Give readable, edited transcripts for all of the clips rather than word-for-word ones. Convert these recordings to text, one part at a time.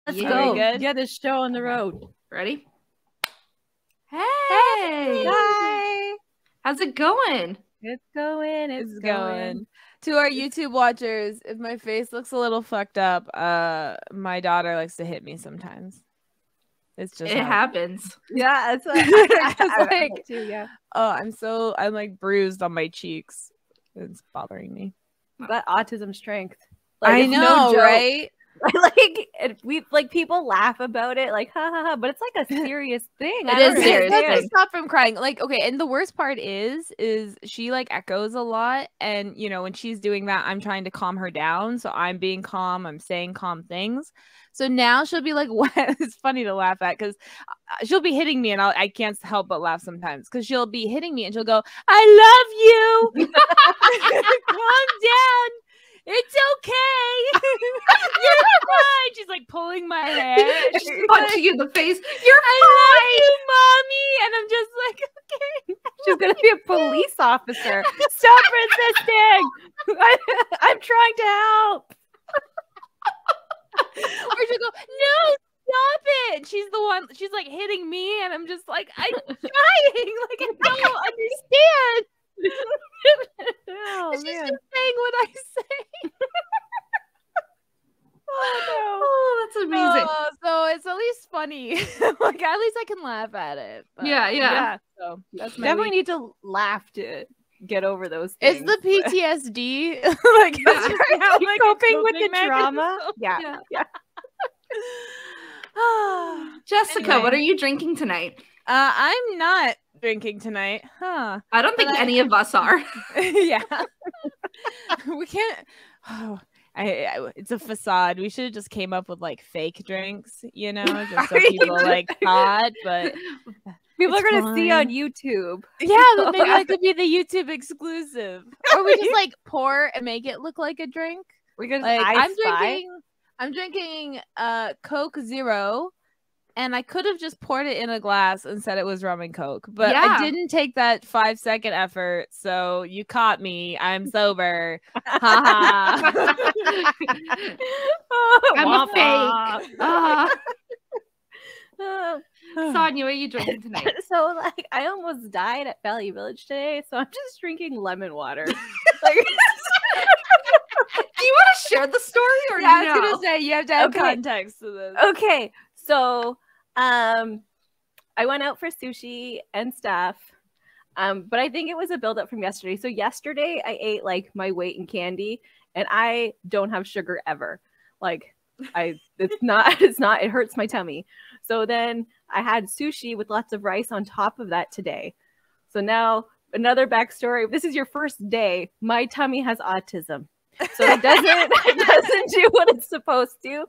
Let's Yeah. go. Good? Get this show on the road. Ready? Hey. Hi. How's it going? It's going. It's going. To our YouTube watchers, if my face looks a little fucked up, my daughter likes to hit me sometimes. It's just It happens. Yeah, it's like too. Yeah, I'm like bruised on my cheeks. It's bothering me. that autism strength. I it's know, joke. right? Like people laugh about it, like ha ha ha, but it's like a serious thing. It is serious. It doesn't stop from crying. Like, okay, and the worst part is she like echoes a lot, and you know when she's doing that, I'm trying to calm her down. So I'm being calm. I'm saying calm things. So now she'll be like, "What?" It's funny to laugh at because she'll be hitting me, and I can't help but laugh sometimes because she'll be hitting me, and she'll go, "I love you, calm down." It's okay. You're fine. She's like pulling my hair. She's punching you in the face. I love you, mommy. And I'm just like, okay. She's gonna be a police officer. Stop resisting. I'm trying to help. Or she'll go, no, stop it. She's the one. She's like hitting me, and I'm just like, I'm trying. Like I don't understand. Oh, She's man. just saying what I say. Oh, that's amazing. So it's at least funny. Like at least I can laugh at it. But, Yeah. So that's my Definitely week. need to laugh to get over those things. It's the PTSD. Like Like coping with the mechanism. trauma. Yeah. Jessica, Anyway. what are you drinking tonight? I'm not drinking tonight, huh? I don't think But any of us are. Yeah, we can't. Oh, it's a facade. We should have just came up with like fake drinks, you know, just so people like thought. But People are it's gonna see on fine. YouTube. Yeah, but maybe that could be the YouTube exclusive, or we just like pour and make it look like a drink. We're gonna Like I I'm drinking Coke Zero, and I could have just poured it in a glass and said it was rum and Coke, but Yeah. I didn't take that 5-second effort, so you caught me. I'm sober. Haha. I'm a fake. Uh, Sonia, what are you drinking tonight? so like I almost died at Valley Village today, so I'm just drinking lemon water. Like, Do you want to share the story or Yeah, I no? was gonna say you have to have Okay. context to this. okay, so I went out for sushi and stuff. But I think it was a buildup from yesterday. So yesterday I ate like my weight in candy, and I don't have sugar ever. Like it hurts my tummy. So then I had sushi with lots of rice on top of that today. So now another backstory. This is your first day. My tummy has autism. So it doesn't do what it's supposed to.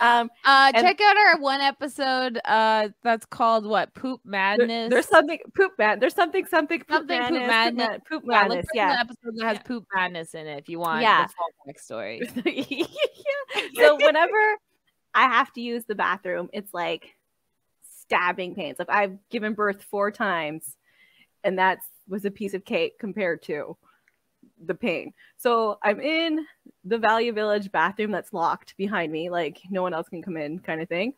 Check out our one episode that's called what? Poop Madness. There's something poop mad. There's something Something poop madness. Poop Yeah, look madness. for Yeah. the episode that has poop madness in it if you want Yeah. the full backstory. Yeah. So whenever I have to use the bathroom, it's like stabbing pains. Like I've given birth 4 times, and that was a piece of cake compared to the pain. So I'm in the Valley Village bathroom that's locked behind me, like no one else can come in kind of thing.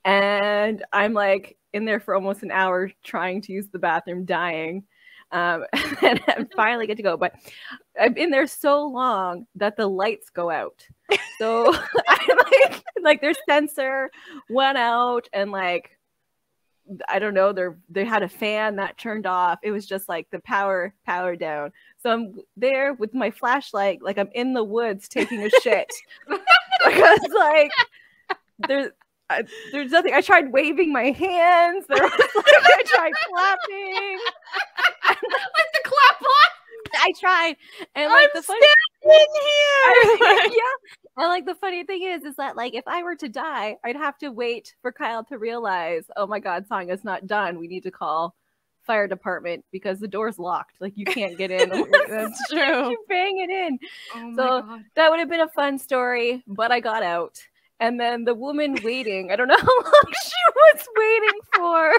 And I'm like in there for almost an hour trying to use the bathroom, dying. And I finally get to go. But I'm in there so long that the lights go out. So I'm like their sensor went out, and like I don't know, they had a fan that turned off. It was just like the power down. So I'm there with my flashlight, like I'm in the woods taking a shit. Because like there's nothing. I tried waving my hands. There was like I tried clapping. Like the clap line. I tried, and like I'm the funny here. yeah, and like the funny thing is that like if I were to die, I'd have to wait for Kyle to realize, oh my God, Sonya's not done. We need to call fire department because the door's locked. Like you can't get in. That's true. You bang it in. Oh my So God. that would have been a fun story, but I got out. And then the woman waiting, I don't know how long she was waiting for.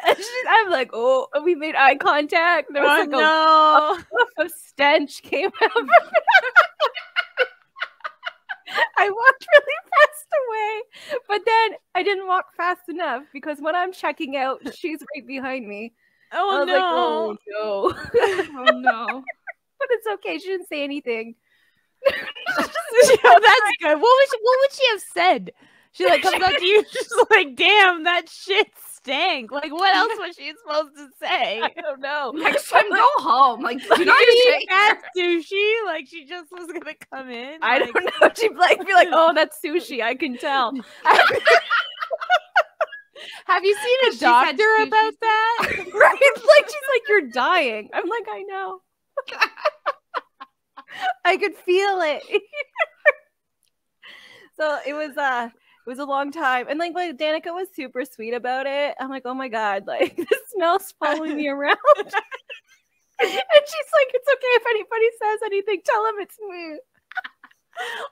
And I'm like, oh, and we made eye contact. There was like a puff of stench came out. I walked really fast away, but then I didn't walk fast enough because when I'm checking out, she's right behind me. Oh I was no. like, oh no. Oh no. But it's okay. She didn't say anything. That's good. What would she have said? She like comes up to you, she's like, "Damn, that shit stank." Like, what else was she supposed to say? I don't know. Next time, go home. Like, do Did not you stay eat that here. sushi? Like, she just was gonna come in. I like, don't know. She'd like be like, "Oh, that's sushi. I can tell." Have you seen a She said doctor sushi. about that? Right? Like she's like, "You're dying." I'm like, "I know." I could feel it. So it was a long time, and like Danica was super sweet about it. I'm like, "Oh my god, like the smell's following me around." And she's like, "It's okay if anybody says anything. Tell them it's me."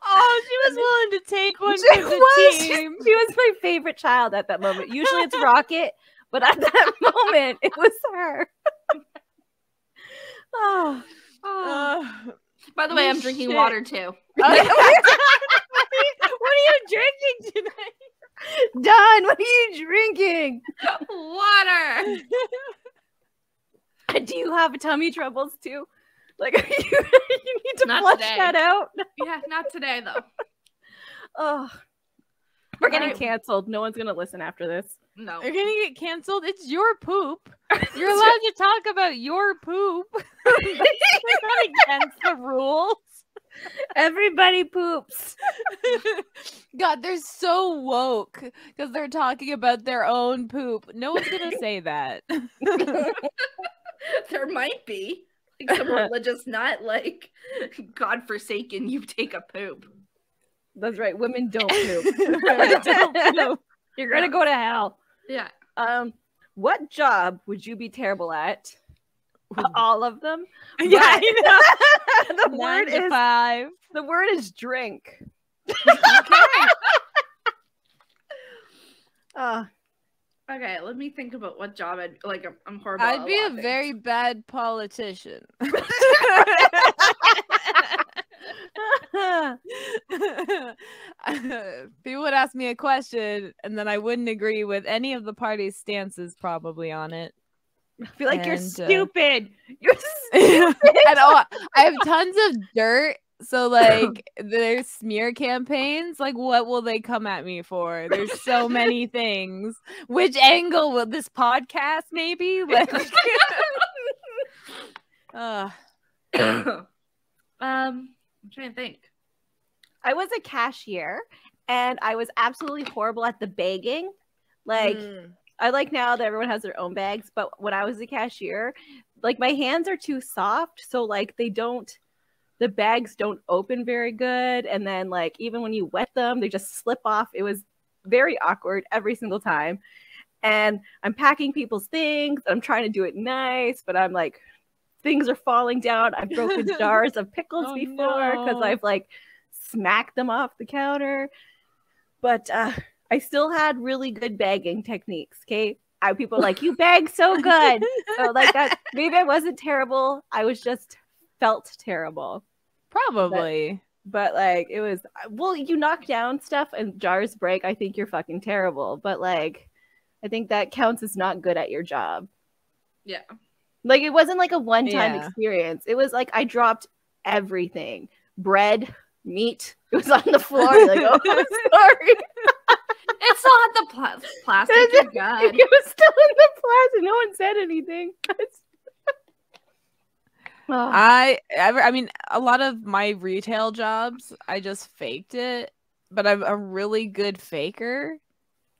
Oh, she was willing to take one She for the was. team. She was my favorite child at that moment. Usually it's Rocket, but at that moment it was her. Oh. By the way, I'm drinking shit. water too. What are you drinking tonight? Don, what are you drinking? Water. Do you have tummy troubles too? Like you need to Not flush today. that out. Yeah, not today though. Oh, we're getting Alright. canceled. No one's gonna listen after this. No. You're gonna get canceled. It's your poop. You're allowed to talk about your poop. That's not against the rules. Everybody poops. God, they're so woke because they're talking about their own poop. No one's gonna say that. There might be like some religious nut, like godforsaken. You take a poop. That's right. Women don't poop. Don't poop. You're gonna go to hell. Yeah. What job would you be terrible at? All of them. Yeah, I know. the word 9 to is 5. the word is drink. Okay, let me think about what job I'd like. I'm horrible. I'd at be lot a of very things. bad politician. People would ask me a question, and then I wouldn't agree with any of the party's stances, probably on it. I feel like you're And, stupid. You're And I have tons of dirt. So like there's smear campaigns. Like what will they come at me for? There's so many things. Which angle will this podcast maybe? Like I'm trying to think. I was a cashier and I was absolutely horrible at the bagging. Like I like now that everyone has their own bags, but when I was a cashier, like my hands are too soft, so like the bags don't open very good, and then like even when you wet them, they just slip off. It was very awkward every single time. And I'm packing people's things, I'm trying to do it nice, but I'm like things are falling down. I've broken jars of pickles before because I've like smacked them off the counter. But I still had really good bagging techniques. Okay, people are like, you bag so good. So like that, maybe I wasn't terrible. I was just felt terrible. probably. But like it was, well, you knock down stuff and jars break. I think you're fucking terrible. But like, I think that counts as not good at your job. Yeah. Like it wasn't like a one-time Yeah. experience. It was like I dropped everything, bread, meat. It was on the floor. Like, oh, I'm sorry. It's not the plastic. You're good. It was still in the plastic. No one said anything. Oh. I mean, a lot of my retail jobs, I just faked it, but I'm a really good faker.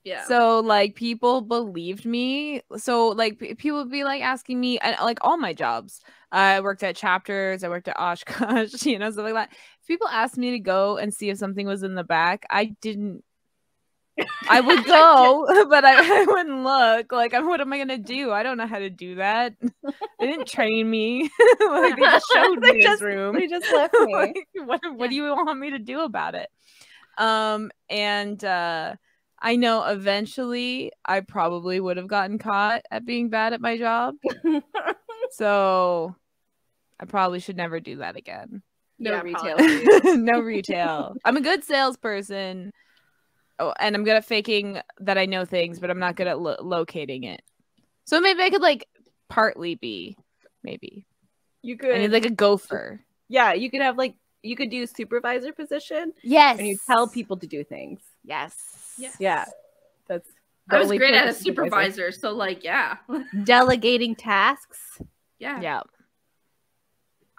Yeah. So like people believed me. So like people would be like asking me, and like all my jobs. I worked at Chapters, I worked at Oshkosh, stuff like that. If people asked me to go and see if something was in the back, I didn't. I would go, but I wouldn't look. Like, what am I gonna do? I don't know how to do that. They didn't train me. Like, they just showed me this room. They just left me. Like, what do you want me to do about it? And I know eventually I probably would have gotten caught at being bad at my job. So I probably should never do that again. No Yeah, retail. probably. No retail. I'm a good salesperson. Oh, and I'm good at faking that I know things, but I'm not good at locating it. So maybe I could like partly be, maybe. You I could need like a gopher. Yeah, you could have like you could do supervisor position Yes. and you tell people to do things. Yes. Yeah. That's the I was only great at a purpose of supervisor, so like, yeah. Delegating tasks. Yeah. Yeah.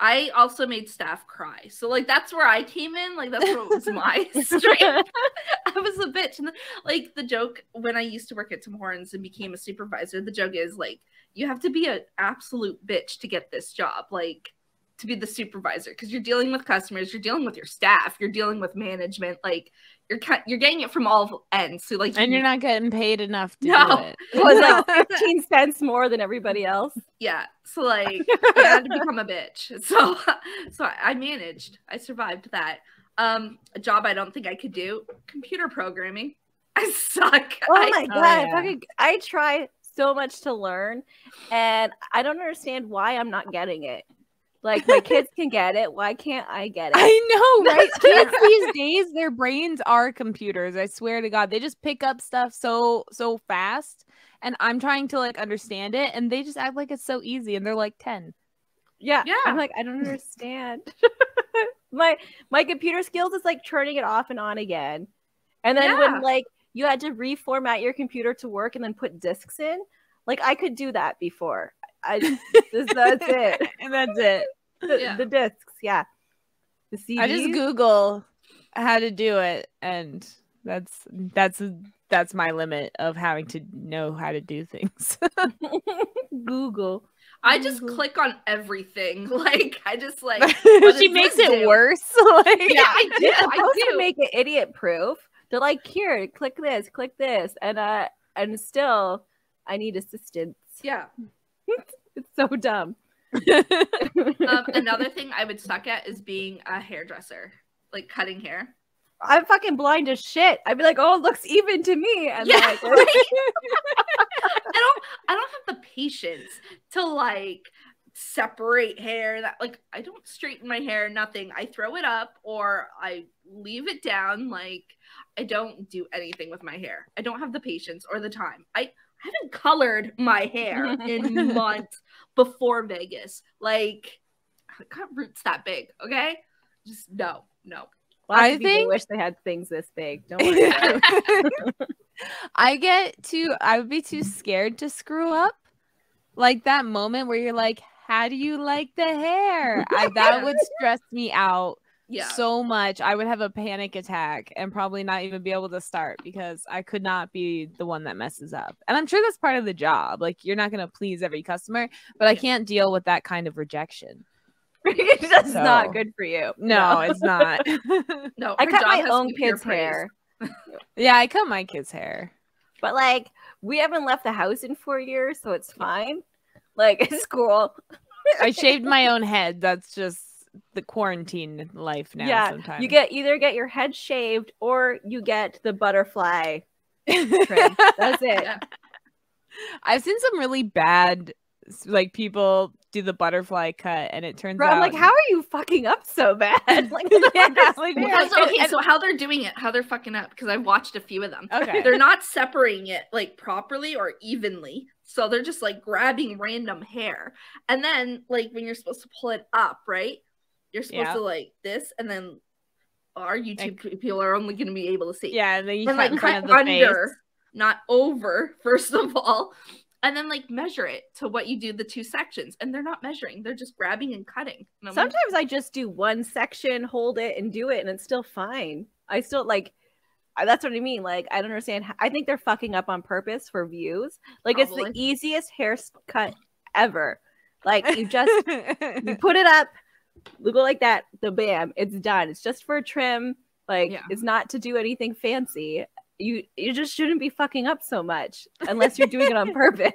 I also made staff cry. So like that's where I came in. Like that's what was my strength. I was a bitch. And like the joke when I used to work at Tim Hortons and became a supervisor, the joke is like you have to be an absolute bitch to get this job. Like to be the supervisor because you're dealing with customers, you're dealing with your staff, you're dealing with management, like you're getting it from all ends. So like And you're not getting paid enough to No. do it. It was like 15 cents more than everybody else. Yeah, so like I had to become a bitch. So I managed. I survived that. A job I don't think I could do, computer programming. I suck. Oh my god, yeah. I try so much to learn and I don't understand why I'm not getting it. Like my kids can get it, why can't I get it? I know, right? Kids these days, their brains are computers. I swear to God, they just pick up stuff so fast, and I'm trying to like understand it, and they just act like it's so easy, and they're like 10. Yeah. Yeah. I'm like, I don't understand. my computer skills is like turning it off and on again. And then when like you had to reformat your computer to work and then put disks in, like I could do that before. That's it. And that's it. The discs, yeah. The CDs. I just Google how to do it, and that's my limit of having to know how to do things. Google. I just click on everything. Like I just like she makes it worse. Like, Yeah, I do. You're supposed I to do. make it idiot proof. They're like, here, click this, and still I need assistance. Yeah. It's so dumb. Another thing I would suck at is being a hairdresser, like cutting hair. I'm fucking blind as shit. I'd be like, oh, it looks even to me. And Yeah, like, right? I don't have the patience to like separate hair. That like I don't straighten my hair, nothing. I throw it up or I leave it down. Like I don't do anything with my hair. I don't have the patience or the time. I haven't colored my hair in months before Vegas. Like I got roots that big, okay? Just no. Lots of people wish they had things this big. Don't worry. I would be too scared to screw up. Like that moment where you're like, how do you like the hair? That would stress me out so much. I would have a panic attack and probably not even be able to start because I could not be the one that messes up. And I'm sure that's part of the job. Like you're not going to please every customer, but I can't deal with that kind of rejection. That's not good for you. No, it's not. No, I her cut job my has to own be pure kids' praise. hair. Yeah, I cut my kids' hair. But like we haven't left the house in 4 years, so it's fine. Like it's cool. I shaved my own head. That's just the quarantine life now. Yeah, sometimes you either get your head shaved or you get the butterfly trim. That's it. Yeah. I've seen some really bad like people do the butterfly cut and it turns Bro, out I'm like, how are you fucking up so bad? Like, yeah, like, Because, okay, so how they're doing it, how they're fucking up, because I've watched a few of them. Okay. They're not separating it like properly or evenly. So they're just like grabbing random hair. And then like when you're supposed to pull it up, right? You're supposed to like this, and then our YouTube people are only going to be able to see. yeah, and then you And cut like in front cut of the under, face. not over, first of all. And then like measure it to what you do the two sections. And they're not measuring. They're just grabbing and cutting. And I'm like, sometimes I just do one section, hold it, and do it, and it's still fine. I still like. That's what I mean. Like, I don't understand. I think they're fucking up on purpose for views. Like, it's Probably. the easiest haircut ever. Like, you just you put it up, you go like that, the bam, it's done. It's just for a trim. Like, it's not to do anything fancy. You just shouldn't be fucking up so much unless you're doing it on purpose.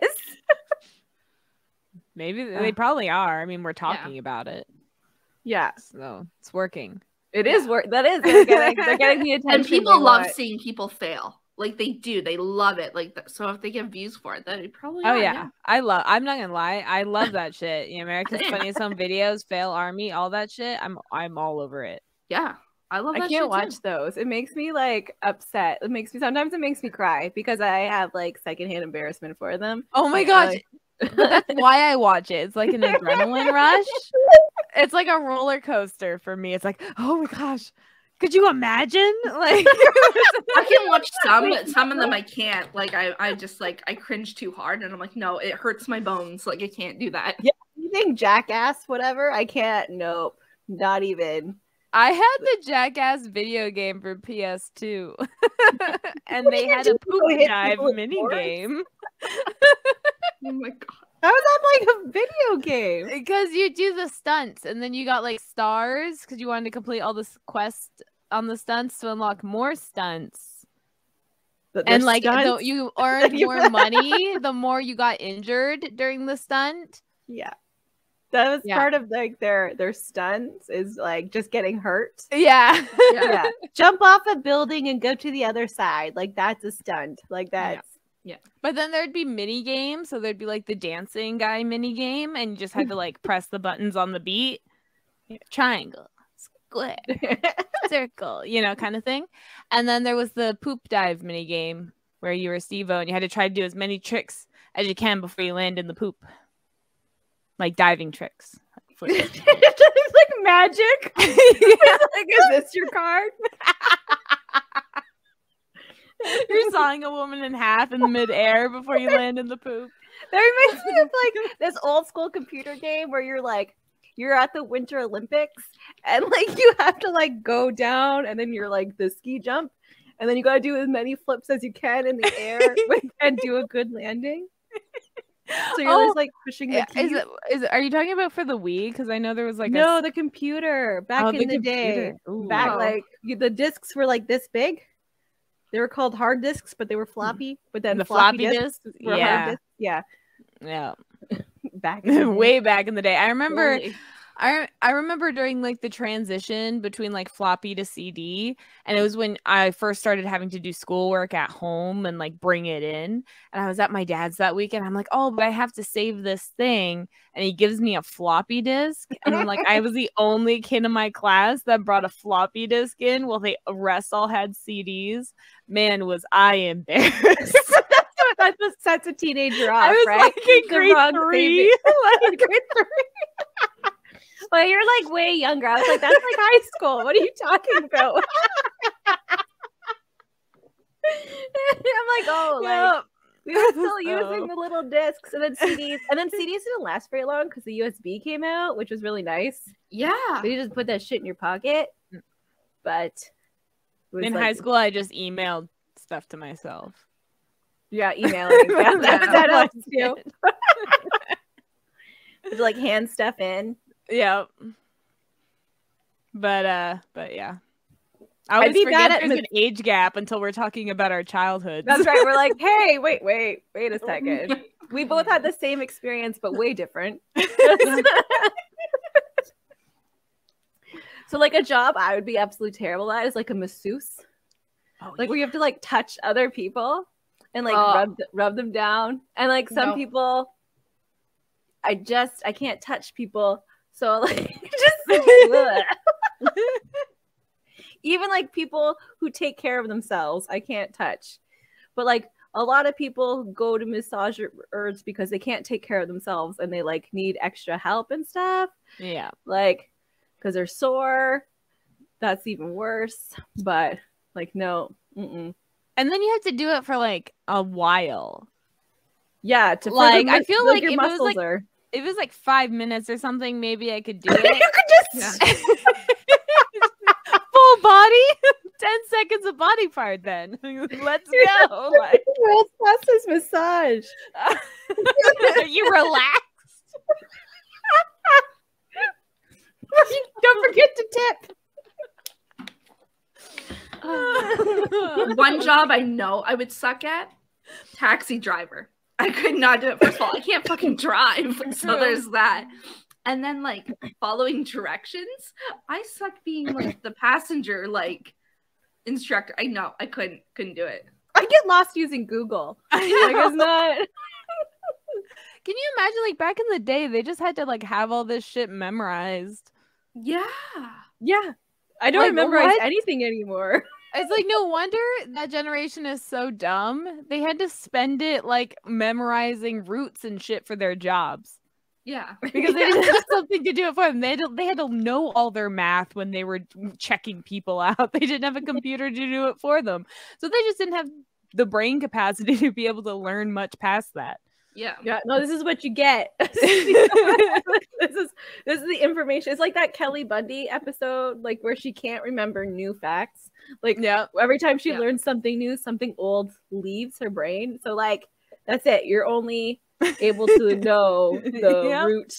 Maybe they probably are. I mean, we're talking about it, Yeah, so it's working. it is work. That is they're getting the attention. and people they love want. seeing people fail. Like they do, they love it. Like so, if they get views for it, then they probably. Oh are, yeah. I'm not gonna lie, I love that shit. America's Same. Funniest Home Videos, Fail Army, all that shit. I'm all over it. Yeah, I love. I that can't shit watch too. those. It makes me like upset. Sometimes it makes me cry because I have like secondhand embarrassment for them. Oh my Like, gosh. But that's why I watch it. It's like an adrenaline rush. It's like a roller coaster for me. It's like, oh my gosh, could you imagine? Like, I can watch some, but some of them I can't. Like I just like I cringe too hard, and I'm like, no, it hurts my bones. Like I can't do that. Yeah, you think Jackass, whatever? I can't. Nope, not even. I had the Jackass video game for PS2, and they had a poop dive mini game. Oh my god. How is that like a video game? Because you do the stunts, and then you got like stars because you wanted to complete all this quest on the stunts to unlock more stunts. And like you earned more money the more you got injured during the stunt. Yeah. That was part of like their stunts is like just getting hurt. Yeah. Yeah. Jump off a building and go to the other side. Like that's a stunt. Like that's yeah. But then there'd be mini games. So there'd be like the dancing guy mini game, and you just had to like press the buttons on the beat. Triangle, square, circle, kind of thing. And then there was the poop dive mini game where you were Steve-O and you had to try to do as many tricks as you can before you land in the poop. Like diving tricks. It's like magic. Like, is this your card? You're sawing a woman in half in midair before you land in the poop. That reminds me of like this old school computer game where you're at the Winter Olympics and like you have to like go down and then you're like the ski jump and then you got to do as many flips as you can in the air and do a good landing. So you're just like pushing the keys. Are you talking about for the Wii? Because I know there was like the computer back in the day. Ooh. Back like the discs were like this big. They were called hard discs, but they were floppy. But then the floppy discs were hard discs. Yeah. Back way back in the day. I remember. I remember during like the transition between like floppy to CD, and it was when I first started having to do schoolwork at home and like bring it in, and I was at my dad's that weekend. I'm like, oh, but I have to save this thing, and he gives me a floppy disk, and I'm like, I was the only kid in my class that brought a floppy disk in while the rest all had CDs. Man, was I embarrassed. That's a teenager off, I was right? like in grade 3. Like grade 3. Well, you're like way younger. I was like, that's like high school. What are you talking about? I'm like, oh, like we were still using the little discs and then CDs. And then CDs didn't last very long because the USB came out, which was really nice. Yeah. So you just put that shit in your pocket. But in high school, I just emailed stuff to myself. Yeah, emailing. That helps too. Did you like hand stuff in? Yeah. But yeah. I always forget there's an age gap until we're talking about our childhood. That's right. We're like, hey, wait a second. We both had the same experience, but way different. So like a job I would be absolutely terrible at is like a masseuse. Like where you have to like touch other people and like rub them down. And like some people I can't touch people. So like even like people who take care of themselves, I can't touch. But like a lot of people go to massagers because they can't take care of themselves and they like need extra help and stuff. Yeah. Like because they're sore. That's even worse. But like no. Mm-mm. And then you have to do it for like a while. Yeah, to like I feel like your muscles are. If it was like 5 minutes or something, maybe I could do it. You could just full body, 10 seconds of body part. Then let's go. Like world's fastest massage. You relaxed. Don't forget to tip. One job I know I would suck at: taxi driver. I could not do it. First of all, I can't fucking drive. So there's that. And then like following directions. I suck being like the passenger like instructor. I know I couldn't do it. I get lost using Google. Like, it's not. Can you imagine, like, back in the day, they just had to, like, have all this shit memorized. Yeah. Yeah. I don't Like, memorize what? anything anymore. It's like, no wonder that generation is so dumb. They had to spend it, like, memorizing routes and shit for their jobs. Yeah. Because they didn't have something to do it for them. They had to know all their math when they were checking people out. They didn't have a computer to do it for them. So they just didn't have the brain capacity to be able to learn much past that. Yeah. Yeah. No, this is what you get. this is the information. It's like that Kelly Bundy episode, like where she can't remember new facts. Like, yeah, every time she learns something new, something old leaves her brain. So, like, that's it. You're only able to know the route,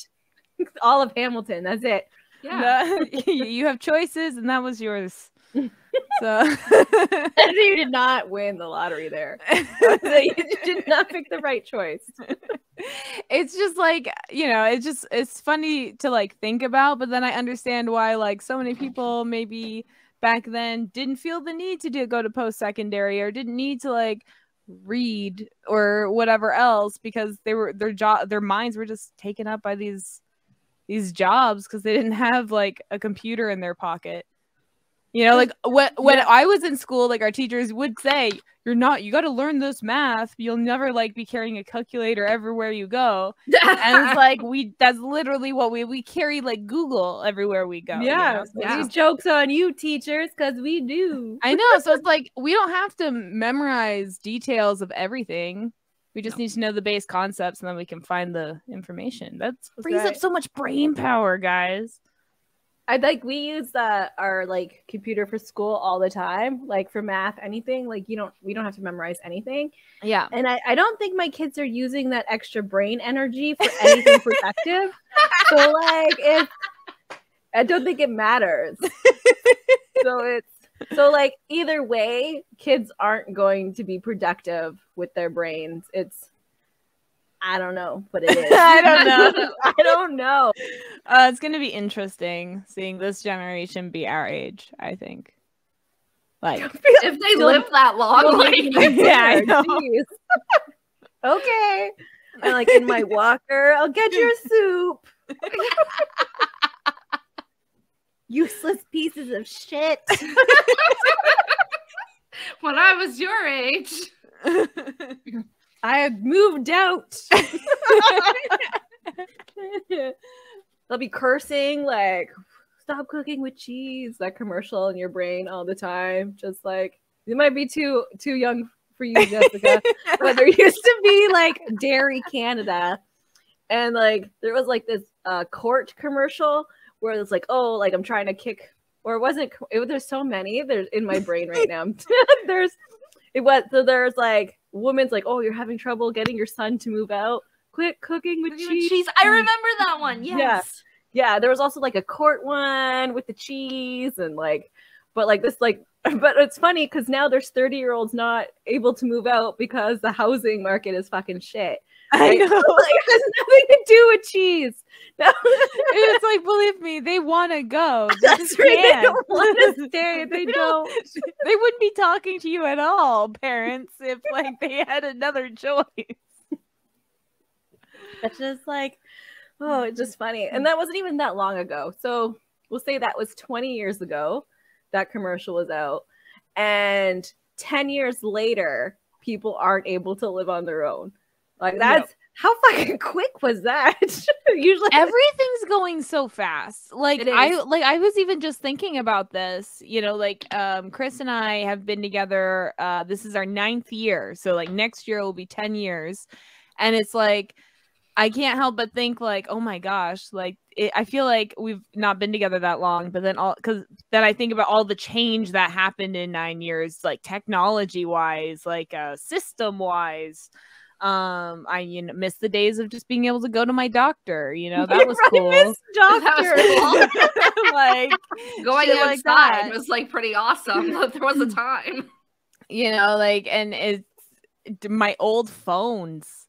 all of Hamilton. That's it. Yeah. You have choices, and that was yours. So you did not win the lottery there. You did not pick the right choice. It's just like, you know, it's funny to like think about, but then I understand why like so many people maybe back then didn't feel the need to go to post-secondary or didn't need to like read or whatever else because they were their minds were just taken up by these jobs because they didn't have like a computer in their pocket. You know, like when I was in school, like our teachers would say, you got to learn this math. You'll never like be carrying a calculator everywhere you go. And it's like, that's literally what we carry like Google everywhere we go. Yeah. You know? So These jokes on you teachers, because we do. I know. So it's like, we don't have to memorize details of everything. We just need to know the base concepts and then we can find the information. That frees up so much brain power, guys. We use our like computer for school all the time, like for math, anything. Like we don't have to memorize anything. Yeah. And I don't think my kids are using that extra brain energy for anything productive. So like I don't think it matters. So like either way, kids aren't going to be productive with their brains. I don't know, but it is. I don't know. I don't know. It's going to be interesting seeing this generation be our age, I think. Like, if they live that long, like, yeah, I know. Okay. And like in my walker, I'll get your soup. Useless pieces of shit. When I was your age. I had moved out. They'll be cursing like, stop cooking with cheese. That commercial in your brain all the time. Just like, you might be too young for you, Jessica. But there used to be like Dairy Canada. And like, there was like this court commercial where it's like, oh, like I'm trying to kick, or there's so many. There's in my brain right now. There's like, woman's like, oh, you're having trouble getting your son to move out. Quit cooking with cheese. I remember that one. Yes. Yeah. There was also like a court one with the cheese and like, but it's funny because now there's 30-year-olds not able to move out because the housing market is fucking shit. I know. Like, it has nothing to do with cheese. No. It's like, believe me, they want to go. That's right. They don't want to stay. They don't. They wouldn't be talking to you at all, parents, if like they had another choice. It's just like, oh, it's just funny. And that wasn't even that long ago. So we'll say that was 20 years ago that commercial was out. And 10 years later, people aren't able to live on their own. Like that's how fucking quick was that? Usually everything's going so fast. Like I was even just thinking about this, you know, like Chris and I have been together, this is our 9th year. So like next year will be 10 years. And it's like I can't help but think like, oh my gosh, like I feel like we've not been together that long, but then because then I think about all the change that happened in 9 years, like technology wise, like system wise. I miss the days of just being able to go to my doctor. You know, that was cool. Doctor, like going outside was like pretty awesome. There was a time, you know, like, and it's my old phones,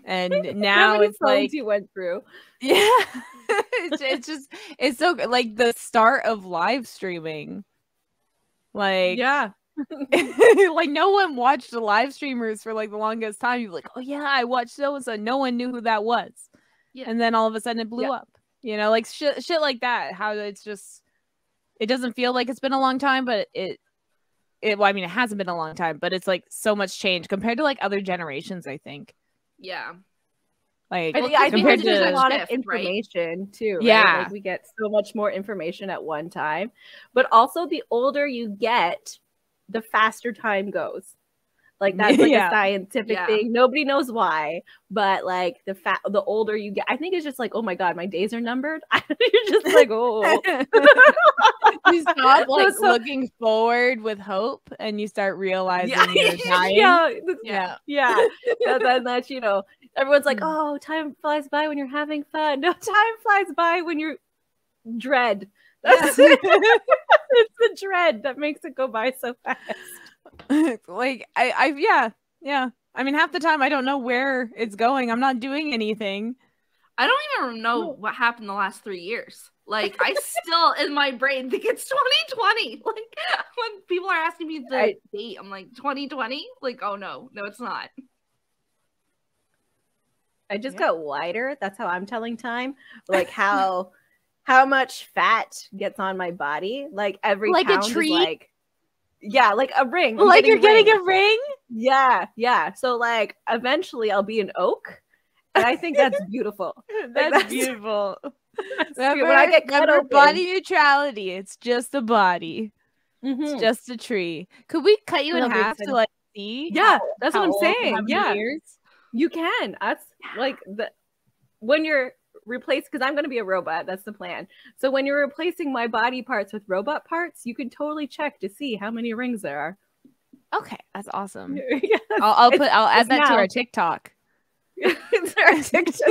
and now it's like you went through. Yeah, it's so like the start of live streaming. Like, yeah. Like no one watched the live streamers for like the longest time. You're like, oh yeah, I watched so and so. No one knew who that was, and then all of a sudden it blew up. You know, like shit like that. How it's just, it doesn't feel like it's been a long time, but well, I mean, it hasn't been a long time, but it's like so much change compared to like other generations. I think. Yeah. Like I think compared there's to a lot of information too. Right? Yeah, like we get so much more information at one time, but also the older you get, the faster time goes. Like that's like a scientific thing. Nobody knows why, but like the older you get, I think it's just like, oh my god, my days are numbered. You're just like, oh. You stop like looking forward with hope, and you start realizing you're dying. Yeah. That's you know, everyone's like, oh, time flies by when you're having fun. No, time flies by when you're dread. That's it's the dread that makes it go by so fast. Like I mean, half the time I don't know where it's going. I'm not doing anything. I don't even know what happened the last 3 years. Like I still in my brain think it's 2020. Like when people are asking me the date, I'm like 2020. Like, oh no, it's not. I just got wider. That's how I'm telling time. Like how much fat gets on my body. Like every like pound a tree. Is like, yeah, like a ring. Like you're getting a ring? Yeah. So like eventually I'll be an oak. And I think that's beautiful. That's beautiful. Remember, when I get cut open, body neutrality. It's just a body. It's just a tree. Could we cut you in half to like see? Yeah, that's what I'm saying. Yeah, you can. That's like when you're replaced, because I'm going to be a robot. That's the plan. So when you're replacing my body parts with robot parts, you can totally check to see how many rings there are. Okay, that's awesome. Yeah. I'll add that to our TikTok. It's our TikTok.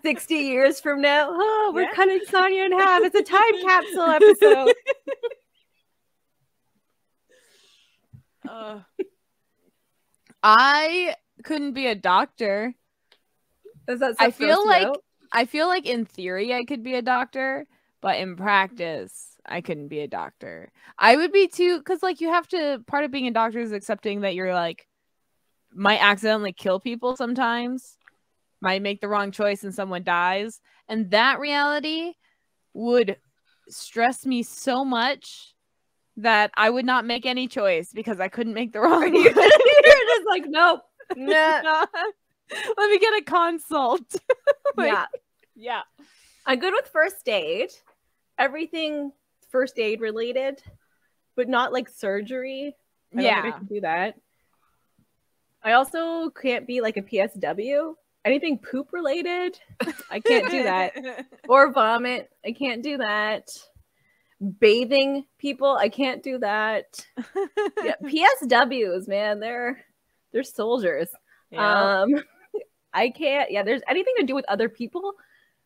60 years from now, we're cutting Sonia in half. It's a time capsule episode. I couldn't be a doctor. I feel like in theory I could be a doctor, but in practice I couldn't be a doctor. I would be too, because like you have to, part of being a doctor is accepting that you're like might accidentally kill people sometimes, might make the wrong choice and someone dies, and that reality would stress me so much that I would not make any choice because I couldn't make the wrong one. You're just like, nope. Nah. Let me get a consult. Yeah. I'm good with first aid. Everything first aid related, but not like surgery. I don't think I can do that. I also can't be like a PSW. Anything poop related, I can't do that. Or vomit, I can't do that. Bathing people, I can't do that. Yeah, PSWs, man, they're soldiers. Yeah. I can't. Yeah, there's anything to do with other people,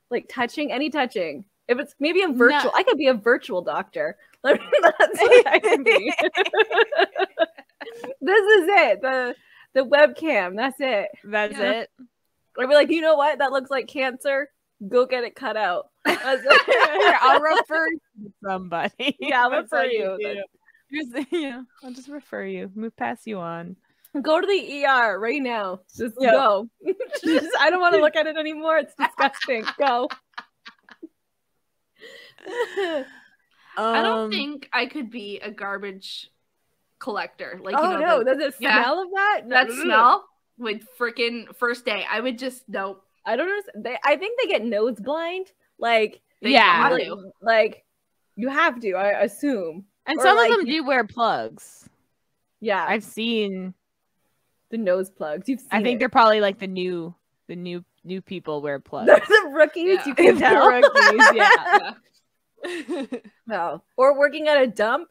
like any touching. If it's maybe a virtual, I could be a virtual doctor. That's what I can be. This is it. The webcam. That's it. That's it. I'd be like, you know what? That looks like cancer. Go get it cut out. I'll refer you to somebody. Yeah, I'll refer you. I'll just refer you. Pass you on. Go to the ER right now. Just go. I don't want to look at it anymore. It's disgusting. Go. I don't think I could be a garbage collector. Like, no, the smell of that? No. That smell with freaking first day. I would just nope. I don't know. I think they get nose blind. Like, like you have to. I assume. And some of them do wear plugs. Yeah, I've seen the nose plugs. I think they're probably like the new people wear plugs. They're the rookies. You can tell. The rookies. No, or working at a dump.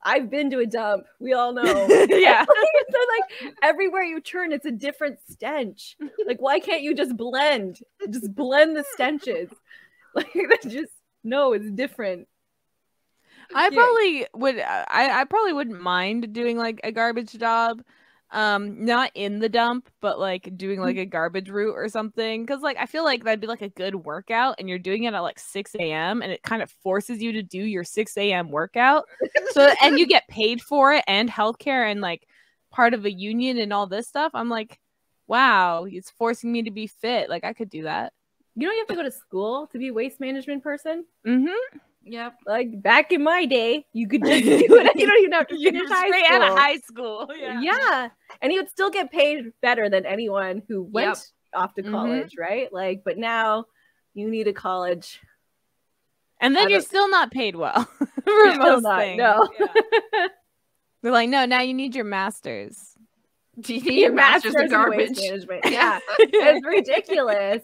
I've been to a dump. We all know. Yeah. So like everywhere you turn, it's a different stench. Like, why can't you just blend? Just blend the stenches. Like, it's different. I probably would. I probably wouldn't mind doing like a garbage job. not in the dump, but like doing like a garbage route or something, because like I feel like that'd be like a good workout, and you're doing it at like 6 a.m. and it kind of forces you to do your 6 a.m. workout, so and you get paid for it and healthcare and like part of a union and all this stuff. I'm like, wow, it's forcing me to be fit. Like I could do that. You know, you have to go to school to be a waste management person. Mm-hmm. Yep. Like back in my day, you could just do it. You don't even have to finish high school. Out of high school. Yeah. And you would still get paid better than anyone who went off to college, right? Like, but now you need a college. And then you're still not paid well for most things. No. Yeah. They're like, no, now you need your master's. Do you need your master's in garbage management? Yeah. It's ridiculous.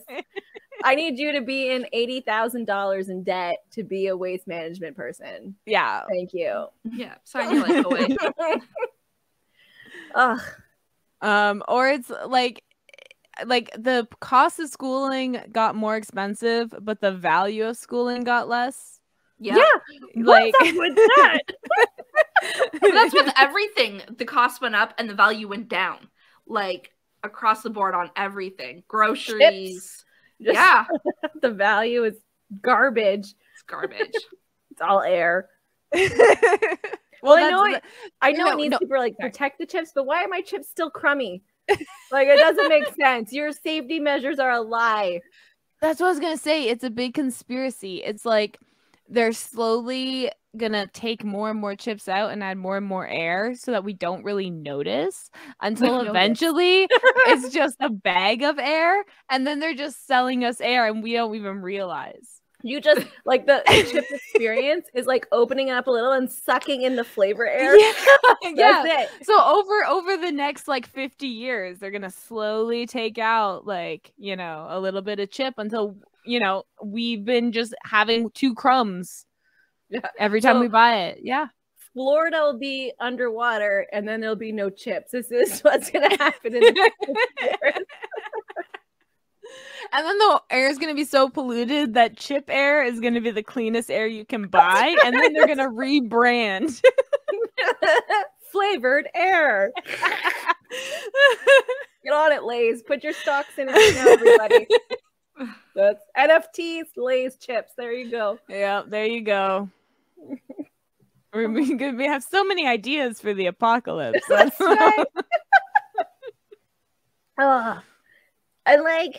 I need you to be in $80,000 in debt to be a waste management person. Yeah. Thank you. Yeah. Sign your life away. Ugh. Or it's like the cost of schooling got more expensive, but the value of schooling got less. Yeah. Like what's up with that? That's with everything. The cost went up and the value went down. Like across the board on everything. Groceries. Yeah. The value is garbage. It's garbage. It's all air. Well, I know it needs to like protect the chips, but why are my chips still crummy? Like it doesn't make sense. Your safety measures are a lie. That's what I was gonna say. It's a big conspiracy. It's like they're slowly gonna take more and more chips out and add more and more air so that we don't really notice until eventually it's just a bag of air, and then they're just selling us air and we don't even realize. You just like the chip experience is like opening it up a little and sucking in the flavor air. Yeah. That's it. So over the next like 50 years, they're gonna slowly take out like, you know, a little bit of chip until, you know, we've been just having 2 crumbs every time we buy it. Yeah. Florida will be underwater and then there'll be no chips. This is what's gonna happen in the next And then the air is going to be so polluted that chip air is going to be the cleanest air you can buy. And then they're going to rebrand. Flavored air. Get on it, Lay's. Put your stocks in it now, everybody. That's NFTs, Lay's chips. There you go. Yeah, there you go. We have so many ideas for the apocalypse. That's right. And like,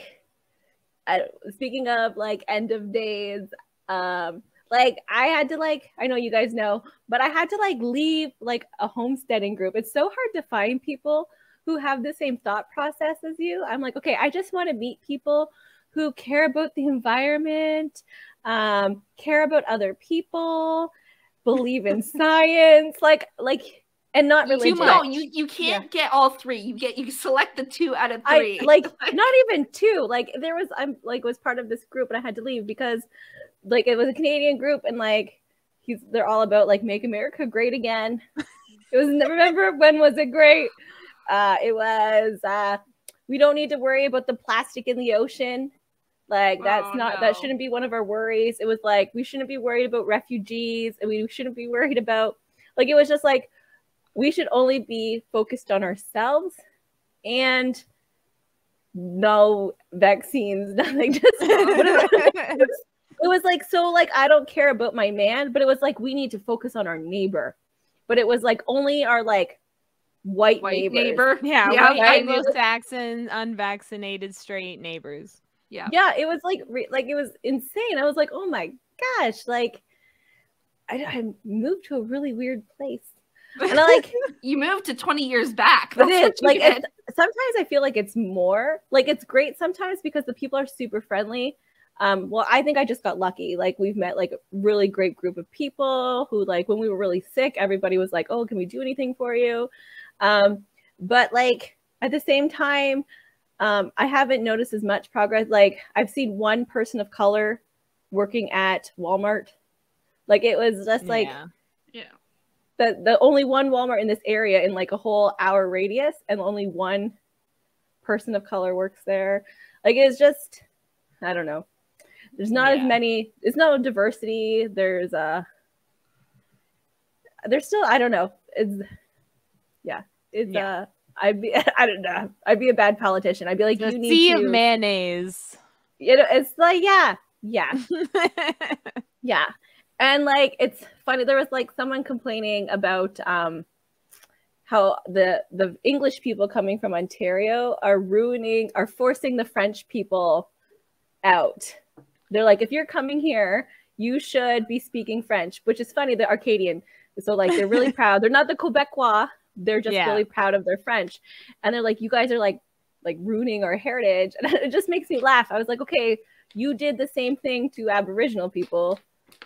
speaking of like end of days, like I had to like, I know you guys know, but I had to like leave like a homesteading group. It's so hard to find people who have the same thought process as you. I'm like, okay, I just want to meet people who care about the environment, care about other people, believe in science, like and not religion. No, you can't get all 3. You select the 2 out of 3. Like not even 2. Like there was was part of this group and I had to leave because like it was a Canadian group and like they're all about like make America great again. It was remember when was it great? It was we don't need to worry about the plastic in the ocean. Like that shouldn't be one of our worries. It was like we shouldn't be worried about refugees and we shouldn't be worried about like it was just like we should only be focused on ourselves and no vaccines, nothing. Just it was like so like I don't care about my man, but it was like we need to focus on our neighbor. But it was like only our like white neighbor. Yeah, white Anglo-Saxon, unvaccinated, straight neighbors. Yeah, it was like it was insane. I was like, oh my gosh, like I moved to a really weird place. And I like you moved to 20 years back. That's it. Like sometimes I feel like it's more like it's great sometimes because the people are super friendly. Well, I think I just got lucky. Like we've met like a really great group of people who like when we were really sick, everybody was like, oh, can we do anything for you? But like at the same time, I haven't noticed as much progress. Like I've seen one person of color working at Walmart. Like it was just like the only one Walmart in this area in like a whole hour radius, and only one person of color works there. Like it's just, I don't know. There's not as many. There's no diversity. There's still, I don't know. It's I don't know. I'd be a bad politician. I'd be like, The you need sea to, of mayonnaise. you know, it's like, yeah. Yeah. And like, it's funny. There was like someone complaining about how the English people coming from Ontario are forcing the French people out. They're like, if you're coming here, you should be speaking French, which is funny. The Arcadian. So like, they're really proud. They're not the Quebecois. They're just really proud of their French. And they're like, you guys are like ruining our heritage. And it just makes me laugh. I was like, okay, you did the same thing to Aboriginal people,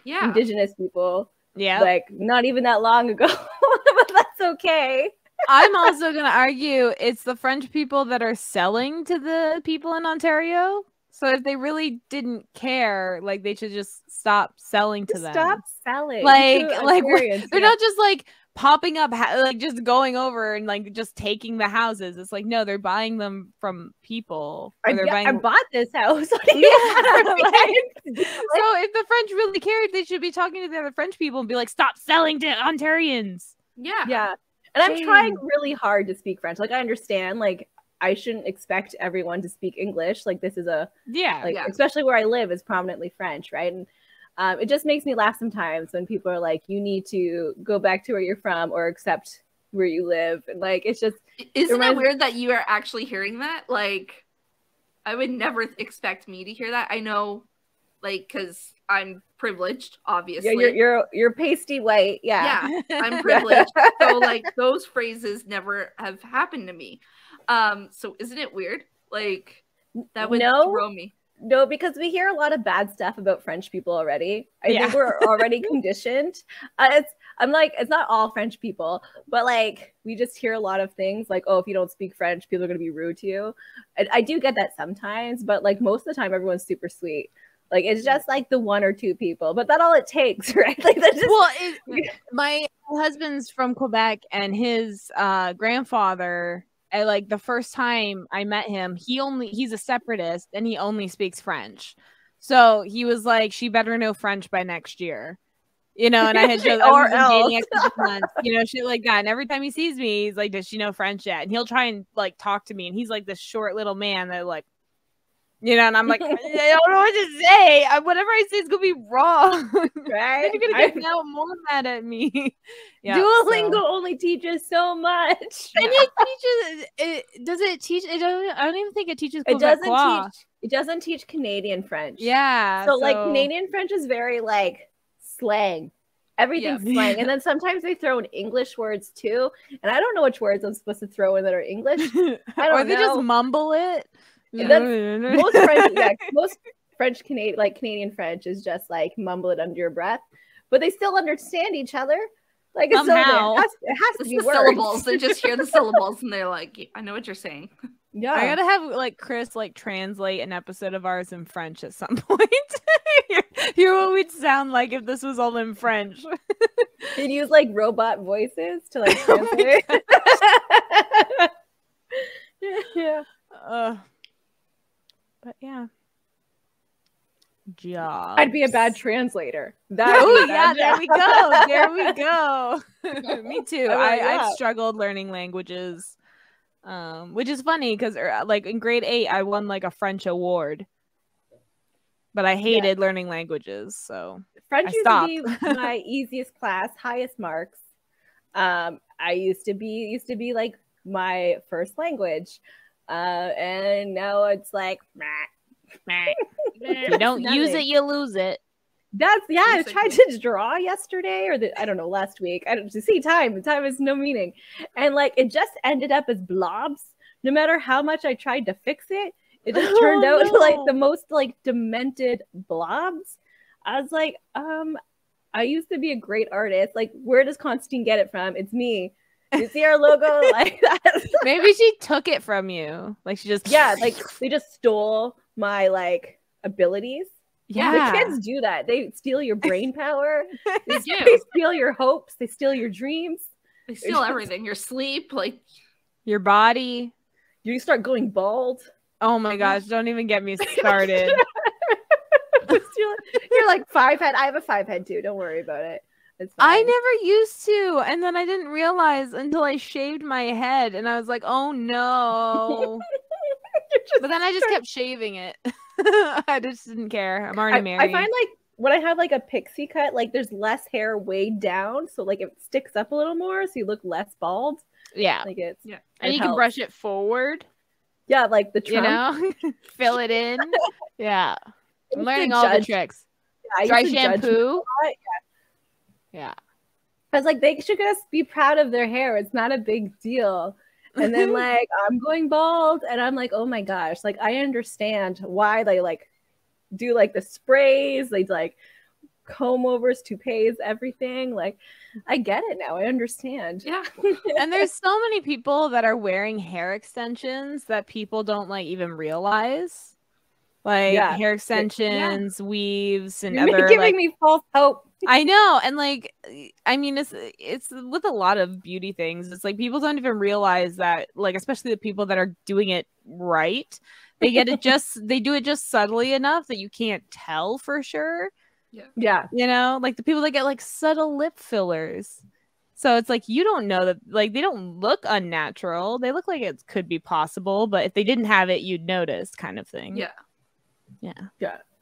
Indigenous people. Yeah. Like not even that long ago. But that's okay. I'm also going to argue it's the French people that are selling to the people in Ontario. So if they really didn't care, like they should just stop selling to them. Stop selling. Like they're not just like popping up, like just going over and like just taking the houses. It's like, no, they're buying them from people. I bought this house. So if the French really cared, they should be talking to the other French people and be like, stop selling to Ontarians. Yeah. And I'm trying really hard to speak French. Like I understand, like I shouldn't expect everyone to speak English. Like this is especially where I live is prominently French, right? And it just makes me laugh sometimes when people are like, you need to go back to where you're from or accept where you live. And like, it's just... Isn't it weird that you are actually hearing that? Like, I would never expect me to hear that. I know, like, because I'm privileged, obviously. Yeah, you're pasty white. Yeah, I'm privileged. So, like, those phrases never have happened to me. So isn't it weird? Like, that would throw me. No, because we hear a lot of bad stuff about French people already. I think we're already conditioned. I'm like, it's not all French people, but like we just hear a lot of things like, oh, if you don't speak French, people are going to be rude to you. I do get that sometimes, but like most of the time, everyone's super sweet. Like it's just like the one or two people, but that's all it takes, right? Like that's just... my husband's from Quebec, and his grandfather. Like the first time I met him, he's a separatist and he only speaks French. So he was like, she better know French by next year. You know, and I had just dating months, you know, shit like that. And every time he sees me, he's like, does she know French yet? And he'll try and like talk to me. And he's like this short little man that like, you know, and I'm like, I don't know what to say. Whatever I say is gonna be wrong. Right? Then you're gonna get more mad at me. Duolingo only teaches so much. And it teaches. Does it teach? I don't even think it teaches. It doesn't teach Canadian French. Yeah. So like Canadian French is very like slang. Everything's slang, and then sometimes they throw in English words too. And I don't know which words I'm supposed to throw in that are English. I don't know. Or they just mumble it. Most French Canadian French is just like mumble it under your breath, but they still understand each other. Like somehow it has to be words. Syllables. They just hear the syllables and they're like, I know what you're saying. Yeah, I gotta have like Chris like translate an episode of ours in French at some point. Hear what we'd sound like if this was all in French. You'd use like robot voices to like translate. Yeah. But yeah. Jobs. I'd be a bad translator. There we go. Me too. I've struggled learning languages. Which is funny because like in grade 8 I won like a French award. But I hated learning languages, so French used to be my easiest class, highest marks. I used to be like my first language. And now it's like if you don't use it, you lose it. I tried to draw yesterday or I don't know, last week. I don't see time. Time has no meaning. And like it just ended up as blobs. No matter how much I tried to fix it, it just turned out like the most like demented blobs. I was like, I used to be a great artist. Like, where does Constantine get it from? It's me. You see our logo like that? Maybe she took it from you. Like she just like they just stole my like abilities. Yeah, the kids do that. They steal your brain power. They steal your hopes. They steal your dreams. They steal everything. Your sleep, like your body. You start going bald. Oh my gosh! Don't even get me started. You're like 5 head. I have a 5 head too. Don't worry about it. It's fine. I never used to, and then I didn't realize until I shaved my head, and I was like, "Oh no!" But then I just kept shaving it. I just didn't care. I'm already married. I find like when I have like a pixie cut, like there's less hair way down, so like it sticks up a little more, so you look less bald. Yeah, like it's and you can brush it forward. Yeah, like the Trump. You know, fill it in. Yeah, I'm learning all the tricks. Yeah, dry shampoo. Yeah. I was like, they should just be proud of their hair. It's not a big deal. And then like I'm going bald, and I'm like, oh my gosh, like I understand why they like do like the sprays, they like comb overs, toupees, everything. Like I get it now. I understand. Yeah. And there's so many people that are wearing hair extensions that people don't like even realize. Like hair extensions, weaves, and You're other giving me false hope. I know, and like I mean it's with a lot of beauty things. It's like people don't even realize that, like, especially the people that are doing it right, they get it they do it just subtly enough that you can't tell for sure. Yeah. You know, like the people that get like subtle lip fillers. So it's like you don't know that, like, they don't look unnatural. They look like it could be possible, but if they didn't have it, you'd notice, kind of thing. Yeah.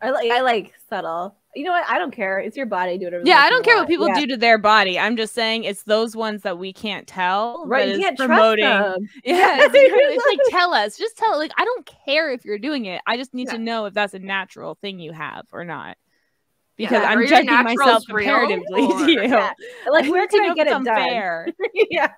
I like subtle. You know what? I don't care. It's your body. Do whatever. Yeah, I don't care what people do to their body. I'm just saying it's those ones that we can't tell. Right, you can't promoting. Trust them. Yeah, it's like tell us. Just tell. Like I don't care if you're doing it. I just need to know if that's a natural thing you have or not. Because I'm judging myself comparatively to you. Yeah. Like where can I get it done? Fair. Yeah.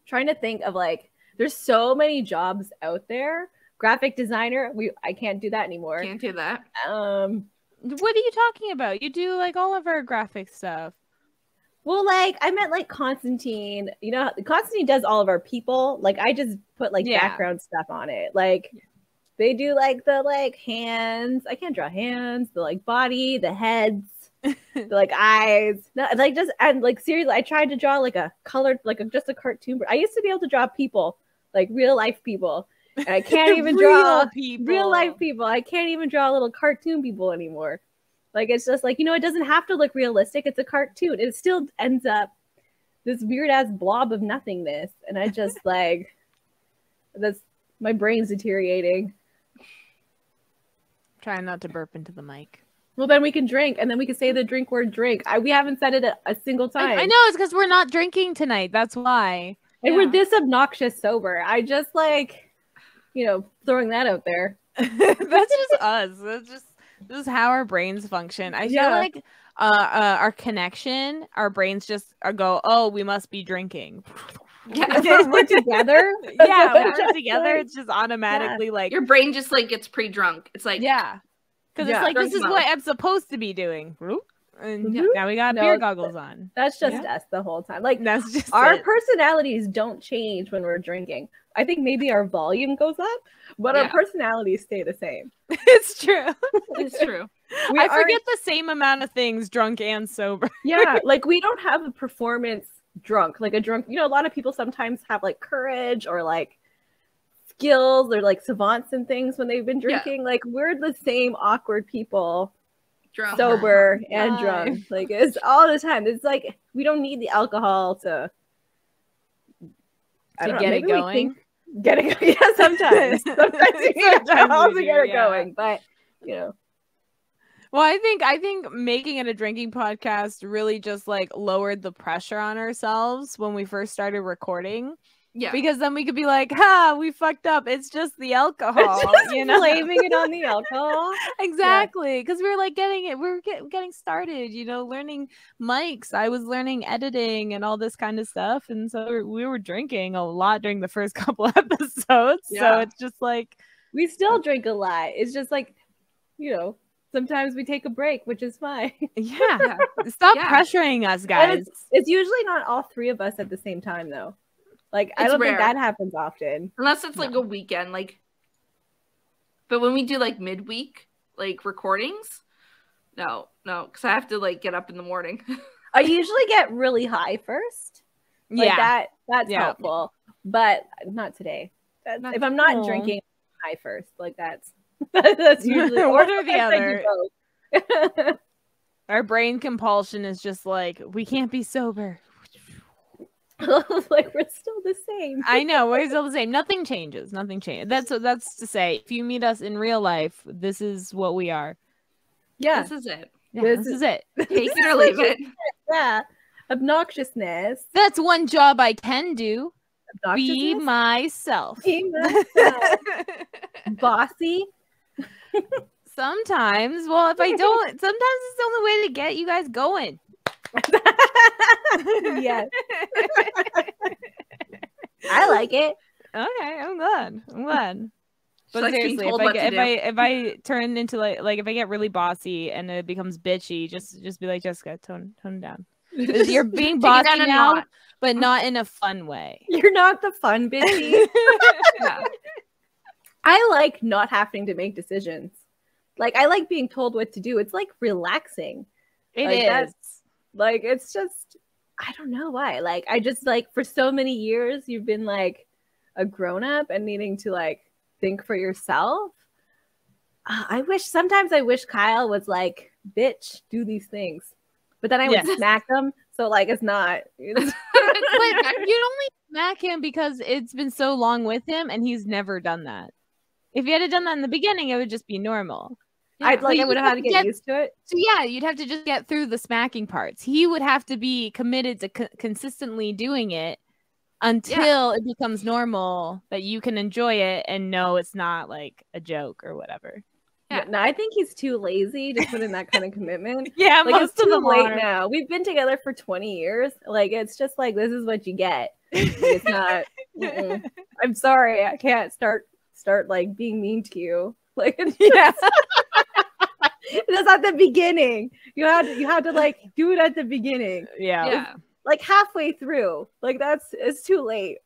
Trying to think of like, there's so many jobs out there. Graphic designer, I can't do that anymore. Can't do that. What are you talking about? You do like all of our graphic stuff. Well, like I meant like Constantine. You know, Constantine does all of our people. Like I just put like background stuff on it. Like they do like the like hands. I can't draw hands. The like body, the heads, the like eyes. No, like just and like seriously, I tried to draw like a colored, like just a cartoon. I used to be able to draw people, like real life people. And I can't even draw real life people. I can't even draw little cartoon people anymore. Like, it's just like, you know, it doesn't have to look realistic. It's a cartoon. It still ends up this weird ass blob of nothingness. And I just like, my brain's deteriorating. Trying not to burp into the mic. Well, then we can drink, and then we can say the drink word drink. We haven't said it a single time. I know, it's because we're not drinking tonight. That's why. And we're this obnoxious sober. I just like, you know, throwing that out there. That's just us. This is how our brains function. I feel like our connection, our brains just go, oh, we must be drinking. Yeah, we're together. Yeah, when we're together, it's just automatically like your brain just like gets pre-drunk. It's like because it's like this is what I'm supposed to be doing. And now we got beer goggles on. That's just us the whole time. Like that's just our personalities don't change when we're drinking. I think maybe our volume goes up, but our personalities stay the same. It's true. It's true. I forget the same amount of things drunk and sober. Yeah, like we don't have a performance drunk. Like a drunk, you know, a lot of people sometimes have like courage or like skills or like savants and things when they've been drinking. Like we're the same awkward people. Drunk. Sober and drunk. Like it's all the time. It's like we don't need the alcohol to get it going. Yeah, sometimes. Sometimes you need alcohol to get it going. But you know. Well, I think making it a drinking podcast really just like lowered the pressure on ourselves when we first started recording. Yeah. Because then we could be like, we fucked up. It's just the alcohol, you know, blaming it on the alcohol. Exactly. Because we were like we were getting started, you know, learning mics. I was learning editing and all this kind of stuff. And so we were drinking a lot during the first couple episodes. Yeah. So it's just like. We still drink a lot. It's just like, you know, sometimes we take a break, which is fine. Yeah. Stop pressuring us, guys. It's usually not all three of us at the same time, though. Like, I don't think that happens often. Unless it's like a weekend, like. But when we do like midweek, like recordings, no, because I have to like get up in the morning. I usually get really high first. Like that's helpful. But not today. If I'm not drinking high first, like that's That's usually One or the sometimes I do both. Our brain compulsion is just like, we can't be sober. Like we're still the same. I know, we're still the same. Nothing changes. Nothing changes. That's to say, if you meet us in real life, this is what we are. Yeah, This is it. Yeah, This this is it. Take it or leave it. yeah. Obnoxiousness. That's one job I can do. Be Obnoxiousness. myself. Be myself. Bossy. Sometimes. Well, if I don't, sometimes it's the only way to get you guys going. Yes. I like it. Okay, I'm glad. I'm glad. But Like being seriously, told what to if I turn into like if I get really bossy and it becomes bitchy, just be like, Jessica, tone down. You're being Take it bossy down a now, notch. but not in a fun way. You're not the fun bitchy. Yeah. I like not having to make decisions. Like I like being told what to do. It's like relaxing. It Like, is. that's- Like it's just I don't know why. Like I just like for so many years you've been like a grown up and needing to like think for yourself. I wish Kyle was like, bitch, do these things. But then I would Yes. smack him. So like it's not But you'd only smack him because it's been so long with him and he's never done that. If he had done that in the beginning, it would just be normal. I But would you have had to get used to it. So yeah, you'd have to just get through the smacking parts. He would have to be committed to consistently doing it until it becomes normal that you can enjoy it and know it's not like a joke or whatever. Yeah. No, I think he's too lazy to put in that kind of commitment. Yeah, Like it's too late are. now. We've been together for 20 years. Like it's just like this is what you get. It's not. I'm sorry, I can't start like being mean to you. Like it's Yes. that's at the beginning. You had to like do it at the beginning. Yeah. Yeah. Like halfway through. Like it's too late.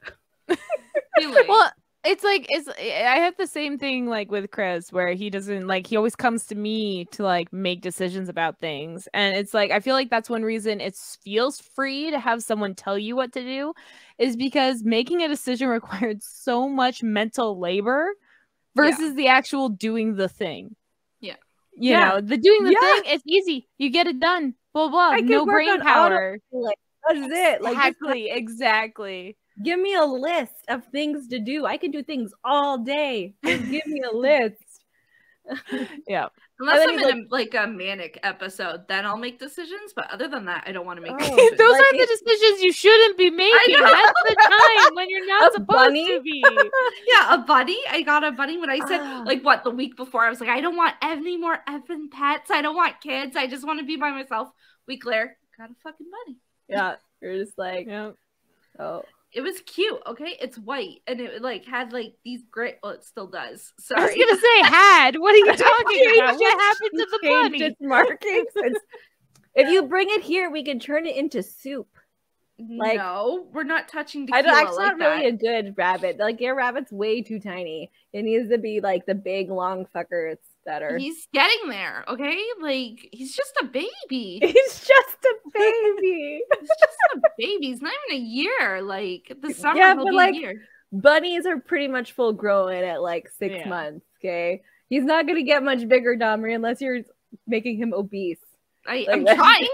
Too late. Well, I have the same thing like with Chris where he doesn't like he always comes to me to like make decisions about things, and it's like I feel like that's one reason it feels free to have someone tell you what to do is because making a decision required so much mental labor versus the actual doing the thing. Yeah. You know, the doing the Yeah. thing, it's easy. You get it done. Blah blah. I can No work brain on power. Like that's it. Like just Exactly. give me a list of things to do. I can do things all day. Just give me a list. Yeah. Unless And I'm then in like a manic episode, then I'll make decisions. But other than that, I don't want to make Oh. decisions. Those Like are the decisions you shouldn't be making. know. That's the time when you're not A supposed bunny? to be. Yeah, a bunny. I got a bunny when I said Ah. like what the week before. I was like, I don't want any more effing pets. I don't want kids. I just want to be by myself. Week later, got a fucking bunny. Yeah. You're just like, Yeah. oh. It was cute. Okay, it's white and it like had like these gray. Well, it still does. I was Sorry. gonna say had. What are you talking about? What happened to the Changed bunny? its markings. If you bring it here, we can turn it into soup. Like- no, we're not touching I tequila don't. It's like not really a that. good rabbit. Like your rabbit's way too tiny. It needs to be like the big long fuckers that are. He's getting there. Okay, like he's just a baby. He's just a baby. He's just a baby. He's not even a year. Like the summer, Yeah, he'll but, be like, a year. Bunnies are pretty much full grown at like 6 Yeah. months. Okay, he's not gonna get much bigger, Domri, unless you're making him obese. I'm Like, trying.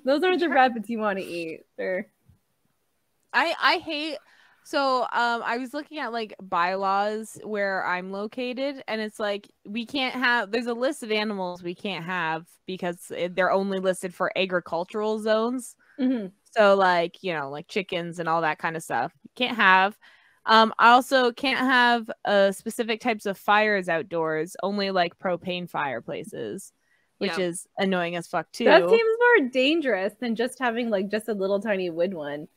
Those aren't the rabbits you want to eat. They're I hate. So I was looking at like bylaws where I'm located, and it's like we can't have. There's a list of animals we can't have because they're only listed for agricultural zones. So like, you know, like chickens and all that kind of stuff. You can't have. I also can't have specific types of fires outdoors, only like propane fireplaces, which Yeah. is annoying as fuck too. That seems more dangerous than just having like just a little tiny wood one.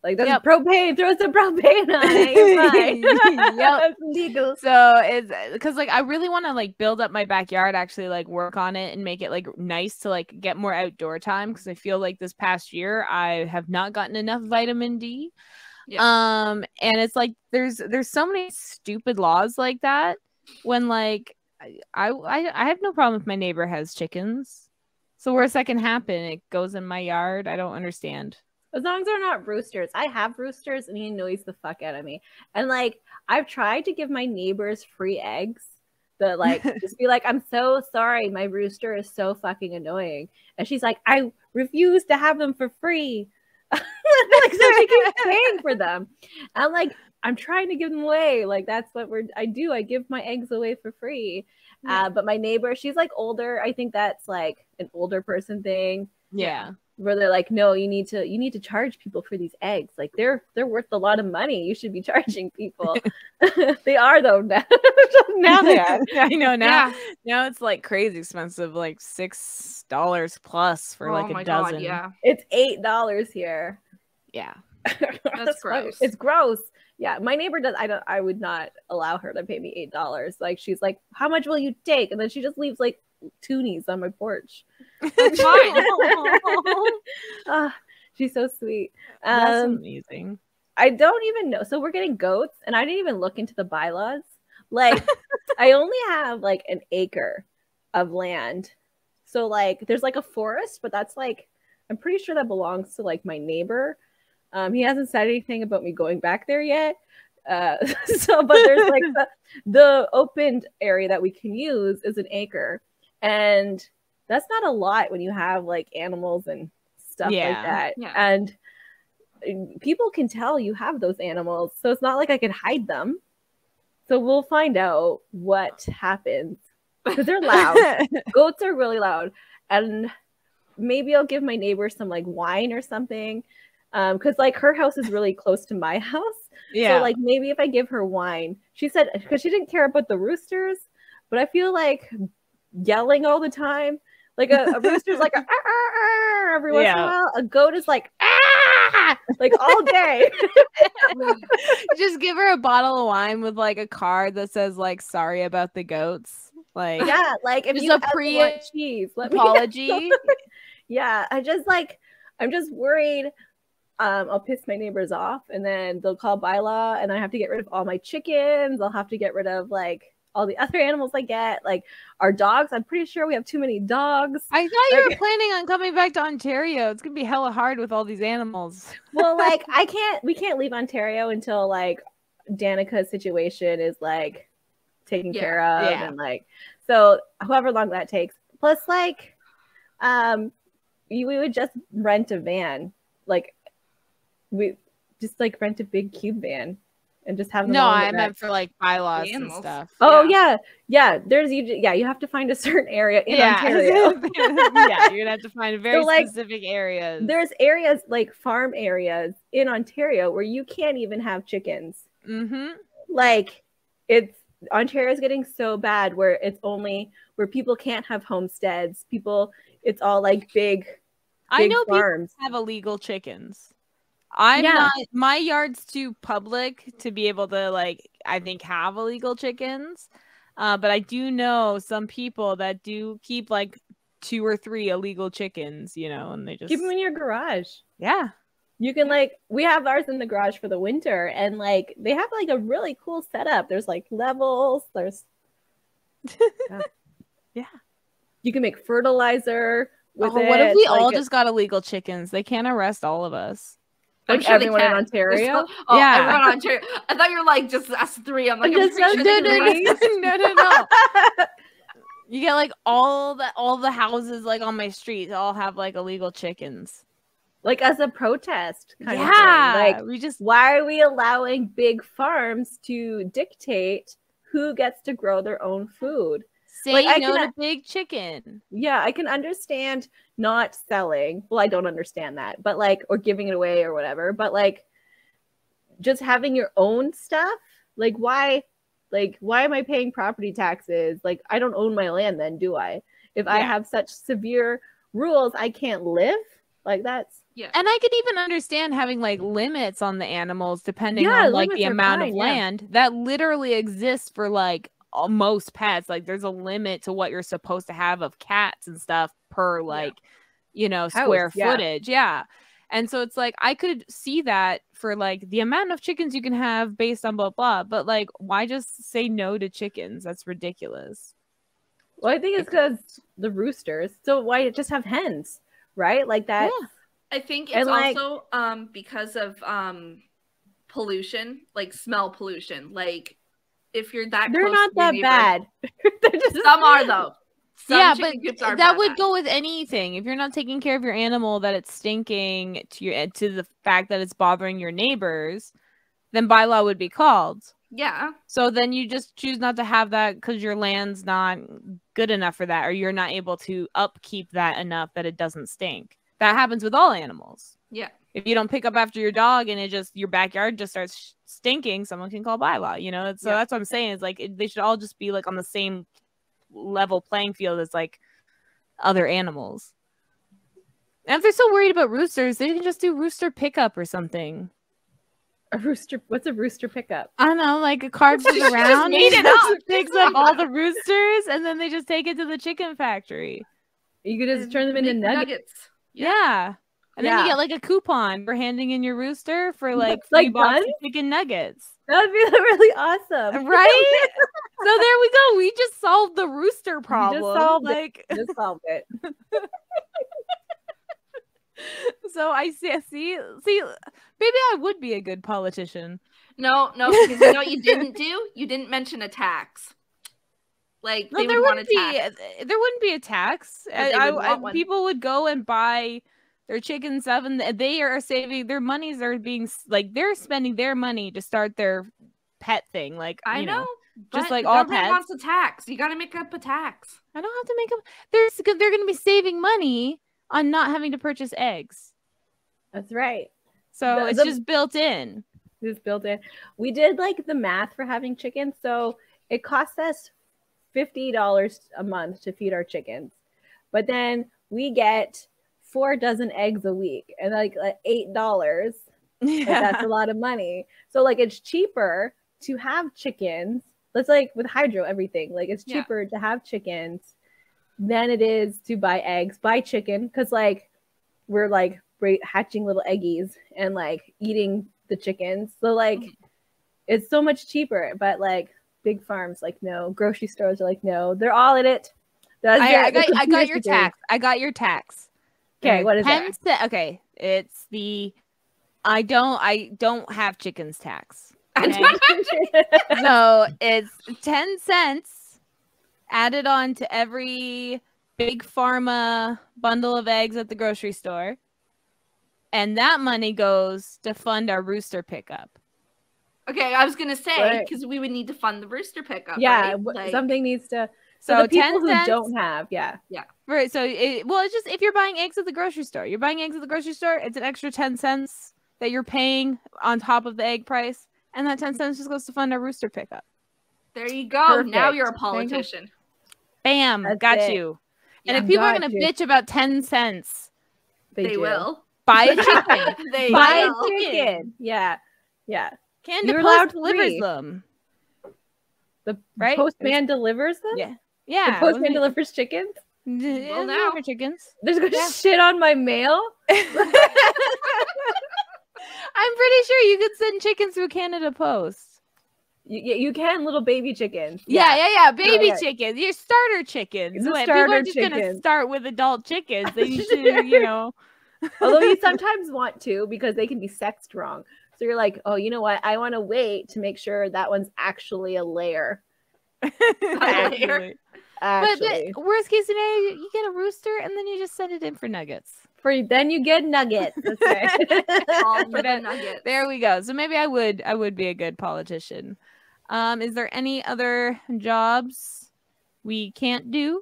Like that's Yep. propane. Throw some propane on it. You're fine. Yep. That's legal. So it's because like I really want to like build up my backyard, actually like work on it and make it like nice to like get more outdoor time, because I feel like this past year I have not gotten enough vitamin D. And it's like there's so many stupid laws like that when like I have no problem if my neighbor has chickens. So worst that can happen, it goes in my yard. I don't understand. As long as they're not roosters. I have roosters and he annoys the fuck out of me. And like I've tried to give my neighbors free eggs. That like just be like, I'm so sorry, my rooster is so fucking annoying. And she's like, I refuse to have them for free. Like so she keeps paying for them. I'm like, I'm trying to give them away. Like that's what I do. I give my eggs away for free. Yeah. But my neighbor, she's like older. I think that's like an older person thing. Yeah. Where they're like, no, you need to charge people for these eggs. Like they're worth a lot of money. You should be charging people. They are though now. Now they are. I know now. Now it's like crazy expensive, like $6 plus for like a dozen. God, yeah. It's $8 here. Yeah. That's gross. It's gross. Yeah, my neighbor does. I would not allow her to pay me $8. Like she's like, how much will you take? And then she just leaves like toonies on my porch. That's fine. She's so sweet. That's amazing. I don't even know. So we're getting goats, and I didn't even look into the bylaws. Like, I only have like an acre of land. So like, there's like a forest, but that's like, I'm pretty sure that belongs to like my neighbor. He hasn't said anything about me going back there yet. But there's like the opened area that we can use is an acre. And that's not a lot when you have like animals and stuff like that. Yeah. And people can tell you have those animals. So it's not like I can hide them. So we'll find out what happens. Because they're loud. Goats are really loud. And maybe I'll give my neighbor some like wine or something. Because like her house is really close to my house. Yeah. So like maybe if I give her wine, she said, because she didn't care about the roosters, but I feel like yelling all the time. Like a rooster's like every once in a while. A goat is like like all day. Just give her a bottle of wine with like a card that says like sorry about the goats. Like like if just you a cheese apology. Yeah, I'm just worried. I'll piss my neighbors off, and then they'll call bylaw, and I have to get rid of all my chickens. I'll have to get rid of like all the other animals I get, like our dogs. I'm pretty sure we have too many dogs. I thought you were planning on coming back to Ontario. It's gonna be hella hard with all these animals. Well, like we can't leave Ontario until like Danica's situation is like taken care of, and like so however long that takes. Plus, like, we would just rent a van, like we just like rent a big cube van. And just have them. No, I meant for like bylaws and stuff. Oh yeah. There's you have to find a certain area in Ontario. Yeah, you're gonna have to find very specific areas. There's areas like farm areas in Ontario where you can't even have chickens. Mm-hmm. Like Ontario's getting so bad where it's only where people can't have homesteads. It's all like big I know farms. People have illegal chickens. I'm not, my yard's too public to be able to like, I think have illegal chickens. But I do know some people that do keep like 2 or 3 illegal chickens, you know, and they just keep them in your garage. Yeah. You can like, we have ours in the garage for the winter, and like, they have like a really cool setup. There's like levels, there's, yeah. You can make fertilizer with it. What if we all just got illegal chickens? They can't arrest all of us. Like sure everyone in Ontario? Everyone in Ontario. I thought you were like just us 3. I'm like, no. You get like all the houses like on my street all have like illegal chickens. Like as a protest kind of thing. Like why are we allowing big farms to dictate who gets to grow their own food? Say no to big chicken. Yeah, I can understand not selling. Well, I don't understand that, but like, or giving it away or whatever. But like, just having your own stuff. Like, why? Like, why am I paying property taxes? Like, I don't own my land, then, do I? If I have such severe rules, I can't live. Like that's. Yeah. And I could even understand having like limits on the animals depending on like the amount of land that literally exists for like most pets. Like there's a limit to what you're supposed to have of cats and stuff per like you know square footage. And so it's like I could see that for like the amount of chickens you can have based on blah blah, but like why just say no to chickens? That's ridiculous. Well, I think it's because the roosters. So why just have hens, right? Like that. I think it's And, like, also because of pollution, like smell pollution. Like if you're that they're close not to your that neighbor, bad. They're just some are though. Some Yeah, but chicken coops are that bad, would bad. go with anything. If you're not taking care of your animal, that it's stinking to the fact that it's bothering your neighbors, then bylaw would be called. Yeah. So then you just choose not to have that because your land's not good enough for that, or you're not able to upkeep that enough that it doesn't stink. That happens with all animals. Yeah. If you don't pick up after your dog and your backyard just starts stinking, someone can call bylaw. You know, so Yeah. that's what I'm saying. Is like they should all just be like on the same level playing field as like other animals. And if they're so worried about roosters, they can just do rooster pickup or something. a rooster. What's a rooster pickup? I don't know, like a cart goes Just around made and it up. picks up all the roosters, and then they just take it to the chicken factory. You could just turn them into Make nuggets. Yeah. And then you Yeah. get like a coupon for handing in your rooster for like Like free box of buns? chicken nuggets. That would be really awesome. Right? So there we go. We just solved the rooster problem. solved it. Like Just solved it. so I see maybe I would be a good politician. No, because you know what you didn't do? You didn't mention a tax. Like No, they there would want a wouldn't tax. be there wouldn't be a tax. But they would want one. People would go and buy their chicken stuff, and they are saving their monies. Are being like they're spending their money to start their pet thing. Like I you know, just but like the all government pets. wants a tax. You got to make up a tax. I don't have to make them. They're going to be saving money on not having to purchase eggs. That's right. So it's just built in. Just built in. We did like the math for having chickens, so it costs us $50 a month to feed our chickens, but then we get 4 dozen eggs a week, and like $8. Yeah. That's a lot of money. So like it's cheaper to have chickens. That's like with hydro everything. Like it's cheaper to have chickens than it is to buy eggs, buy chicken, because like we're like hatching little eggies and like eating the chickens. So like it's so much cheaper, but like big farms like no, grocery stores are like no, they're all in it. I got your tax. I got your tax. Okay, what is it? Okay, it's the I don't have chickens tax. Okay? So it's 10 cents added on to every big pharma bundle of eggs at the grocery store. And that money goes to fund our rooster pickup. Okay, I was gonna say because we would need to fund the rooster pickup. Yeah, right? Like, something needs to. So the people 10 cents, who don't have, Right. So it's just if you're buying eggs at the grocery store, it's an extra 10 cents that you're paying on top of the egg price, and that 10 cents just goes to fund our rooster pickup. There you go. Perfect. Now you're a politician. Bam, That's got it. you. Yeah, and if people are got gonna you. bitch about 10 cents, They do. will. buy a chicken. They Buy will. a chicken. Yeah. Canada You're Post allowed delivers free. them. The Right? postman delivers them. Yeah. The Yeah. postman delivers chickens. Well, now. for chickens. There's gonna shit on my mail. I'm pretty sure you could send chickens through Canada Post. You can, little baby chickens. Yeah. Baby yeah. chickens. Your starter chickens. The People starter are just gonna chickens. start with adult chickens. They need to, Although you sometimes want to because they can be sexed wrong. So you're like, oh, you know what? I want to wait to make sure that one's actually a layer. Actually. Actually. But worst case scenario, you get a rooster and then you just send it in for nuggets. Then you get nuggets. That's right. All for the nuggets. There we go. So maybe I would be a good politician. Is there any other jobs we can't do?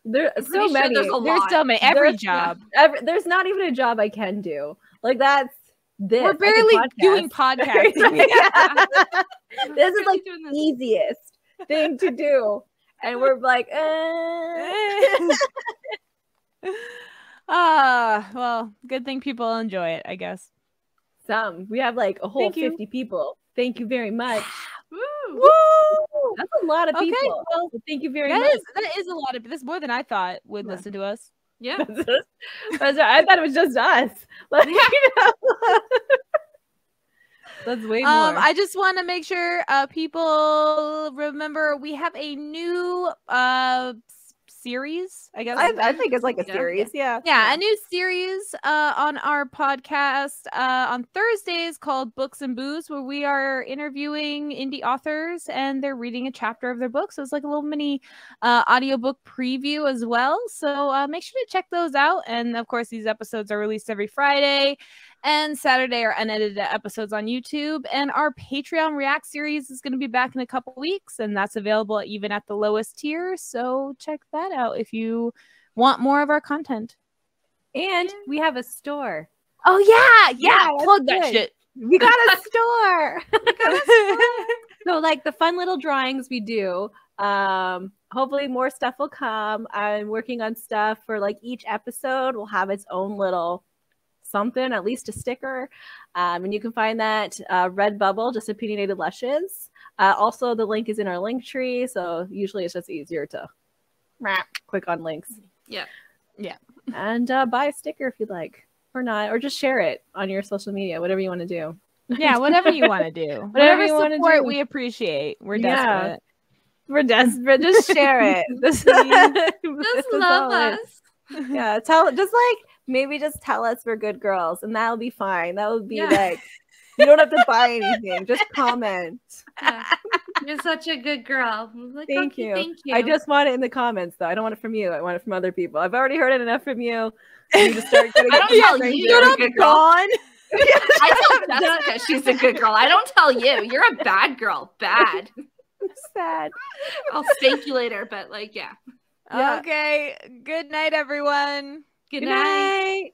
There's I'm so pretty sure many. there's a There's lot. so many. Every job. There's not even a job I can do. Like that's this. We're barely doing podcasting. Yeah. This is Barely like doing the this. easiest thing to do. And we're like, well, good thing people enjoy it, I guess. we have like a whole Thank you. 50 people. Thank you very much. Woo. Woo! That's a lot of Okay, people. well, Thank you very much. That is a lot of. That's more than I thought would Yeah. listen to us. Yeah. I thought it was just us. Like, you know. That's way more. I just want to make sure people remember we have a new series, I guess. I think it's like a Yeah. series. Yeah. Yeah, a new series on our podcast on Thursdays called Books and Booze, where we are interviewing indie authors and they're reading a chapter of their book. So it's like a little mini audiobook preview as well. So make sure to check those out. And of course, these episodes are released every Friday, and Saturday are unedited episodes on YouTube. And our Patreon React series is going to be back in a couple weeks, and that's available even at the lowest tier. So check that out if you want more of our content. And we have a store. Oh yeah, that's plug that good. shit. We got a store. So like the fun little drawings we do. Hopefully more stuff will come. I'm working on stuff for like each episode will have its own little something, at least a sticker. And you can find that Redbubble, just Opinionated Lushes. Also, the link is in our link tree, so usually it's just easier to click on links. Yeah. And buy a sticker if you'd like, or not, or just share it on your social media, whatever you want to do. Yeah, whatever you want to do. Whatever you wanna support, do. we appreciate. We're Yeah. desperate. We're desperate. Just share it. Just love us. Yeah, maybe just tell us we're good girls, and that'll be fine. That would be like, you don't have to buy anything. Just comment. Yeah. You're such a good girl. Like, Thank okay, you. Thank you. I just want it in the comments, though. I don't want it from you. I want it from other people. I've already heard it enough from you. I need to start getting I don't tell you you're a good girl. Gone. I tell Jessica she's a good girl. I don't tell you. You're a bad girl. Bad. Sad. I'll spank you later, but like, yeah. Yeah. Okay. Good night, everyone. Good Good night. night.